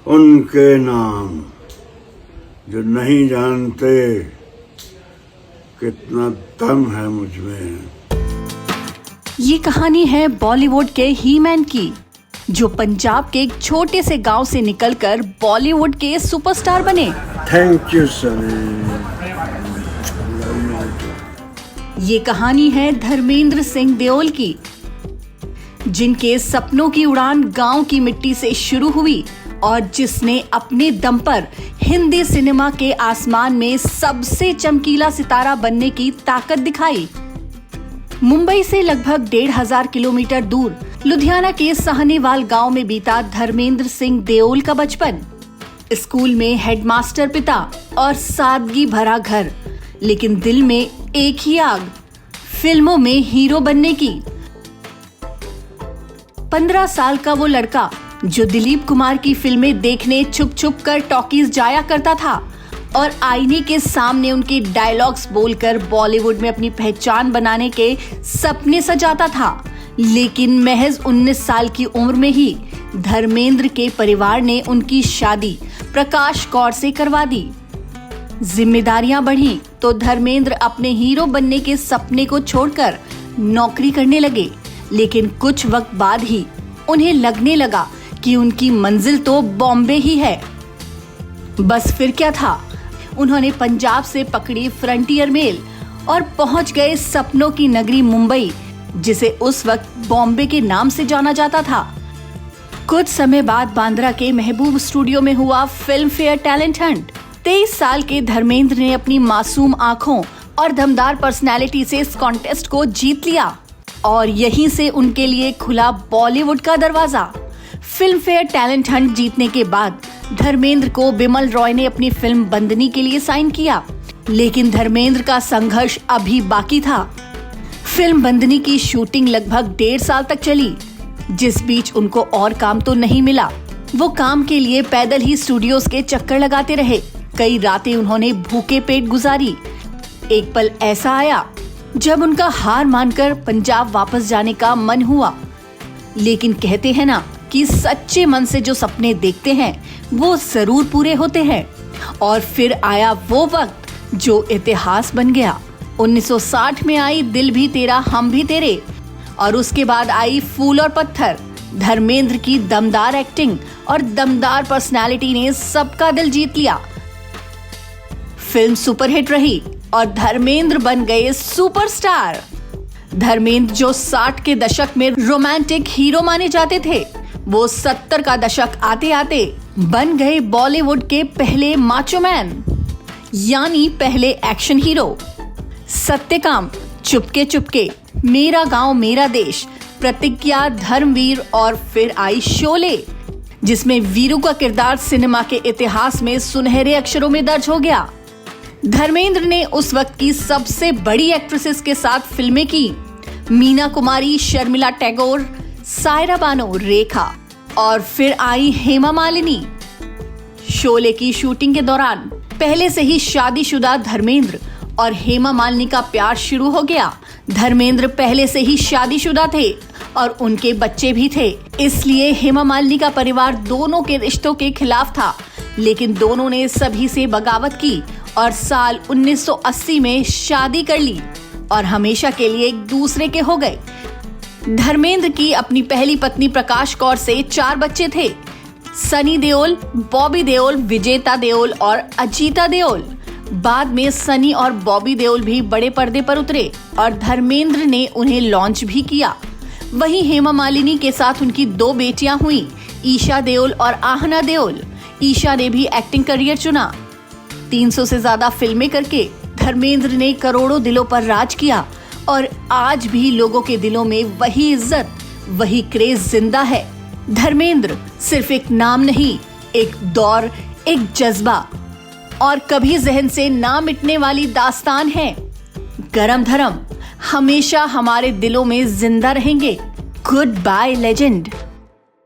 उनके नाम जो नहीं जानते कितना दम है मुझमें। ये कहानी है बॉलीवुड के ही मैन की, जो पंजाब के एक छोटे से गांव से निकलकर बॉलीवुड के सुपरस्टार बने। Thank you Sunny. ये कहानी है धर्मेंद्र सिंह देओल की, जिनके सपनों की उड़ान गांव की मिट्टी से शुरू हुई और जिसने अपने दम पर हिंदी सिनेमा के आसमान में सबसे चमकीला सितारा बनने की ताकत दिखाई। मुंबई से लगभग 1,500 किलोमीटर दूर लुधियाना के साहनेवाल गांव में बीता धर्मेंद्र सिंह देओल का बचपन। स्कूल में हेडमास्टर पिता और सादगी भरा घर, लेकिन दिल में एक ही आग, फिल्मों में हीरो बनने की। 15 साल का वो लड़का जो दिलीप कुमार की फिल्में देखने छुप छुप कर टॉकीज जाया करता था और आईने के सामने उनके डायलॉग्स बोलकर बॉलीवुड में अपनी पहचान बनाने के सपने सजाता था। लेकिन महज 19 साल की उम्र में ही धर्मेंद्र के परिवार ने उनकी शादी प्रकाश कौर से करवा दी। जिम्मेदारियां बढ़ी तो धर्मेंद्र अपने हीरो बनने के सपने को छोड़कर नौकरी करने लगे। लेकिन कुछ वक्त बाद ही उन्हें लगने लगा कि उनकी मंजिल तो बॉम्बे ही है। बस फिर क्या था, उन्होंने पंजाब से पकड़ी फ्रंटियर मेल और पहुंच गए सपनों की नगरी मुंबई, जिसे उस वक्त बॉम्बे के नाम से जाना जाता था। कुछ समय बाद बांद्रा के महबूब स्टूडियो में हुआ फिल्म फेयर टैलेंट हंट। 23 साल के धर्मेंद्र ने अपनी मासूम आंखों और दमदार पर्सनैलिटी से इस कॉन्टेस्ट को जीत लिया और यहीं से उनके लिए खुला बॉलीवुड का दरवाजा। फिल्म फेयर टैलेंट हंट जीतने के बाद धर्मेंद्र को बिमल रॉय ने अपनी फिल्म बंदनी के लिए साइन किया, लेकिन धर्मेंद्र का संघर्ष अभी बाकी था। फिल्म बंदनी की शूटिंग लगभग 1.5 साल तक चली, जिस बीच उनको और काम तो नहीं मिला। वो काम के लिए पैदल ही स्टूडियोज के चक्कर लगाते रहे। कई रातें उन्होंने भूखे पेट गुजारी। एक पल ऐसा आया जब उनका हार मानकर पंजाब वापस जाने का मन हुआ। लेकिन कहते हैं ना कि सच्चे मन से जो सपने देखते हैं वो जरूर पूरे होते हैं। और फिर आया वो वक्त जो इतिहास बन गया। 1960 में आई दिल भी तेरा हम भी तेरे, और उसके बाद आई फूल और पत्थर। धर्मेंद्र की दमदार एक्टिंग और दमदार पर्सनालिटी ने सबका दिल जीत लिया। फिल्म सुपरहिट रही और धर्मेंद्र बन गए सुपरस्टार। धर्मेंद्र जो 60 के दशक में रोमांटिक हीरो माने जाते थे, वो 70 का दशक आते आते बन गए बॉलीवुड के पहले माचो मैन, यानी पहले एक्शन हीरो। सत्यकाम, चुपके चुपके, मेरा गांव मेरा देश, प्रतिज्ञा, धर्मवीर और फिर आई शोले, जिसमें वीरू का किरदार सिनेमा के इतिहास में सुनहरे अक्षरों में दर्ज हो गया। धर्मेंद्र ने उस वक्त की सबसे बड़ी एक्ट्रेसेस के साथ फिल्में की। मीना कुमारी, शर्मिला टैगोर, सायरा बानो, रेखा और फिर आई हेमा मालिनी। शोले की शूटिंग के दौरान पहले से ही शादीशुदा धर्मेंद्र और हेमा मालिनी का प्यार शुरू हो गया। धर्मेंद्र पहले से ही शादीशुदा थे और उनके बच्चे भी थे, इसलिए हेमा मालिनी का परिवार दोनों के रिश्तों के खिलाफ था। लेकिन दोनों ने सभी से बगावत की और साल 1980 में शादी कर ली और हमेशा के लिए एक दूसरे के हो गए। धर्मेंद्र की अपनी पहली पत्नी प्रकाश कौर से 4 बच्चे थे, सनी देओल, बॉबी देओल, विजेता देओल और अजीता देओल। बाद में सनी और बॉबी देओल भी बड़े पर्दे पर उतरे और धर्मेंद्र ने उन्हें लॉन्च भी किया। वहीं हेमा मालिनी के साथ उनकी 2 बेटियां हुई, ईशा देओल और आहना देओल। ईशा ने भी एक्टिंग करियर चुना। 300 से ज्यादा फिल्में करके धर्मेंद्र ने करोड़ों दिलों पर राज किया और आज भी लोगों के दिलों में वही इज्जत, वही क्रेज जिंदा है। धर्मेंद्र सिर्फ एक नाम नहीं, एक दौर, एक जज्बा और कभी जहन से ना मिटने वाली दास्तान है। गरम धर्म हमेशा हमारे दिलों में जिंदा रहेंगे। Goodbye legend.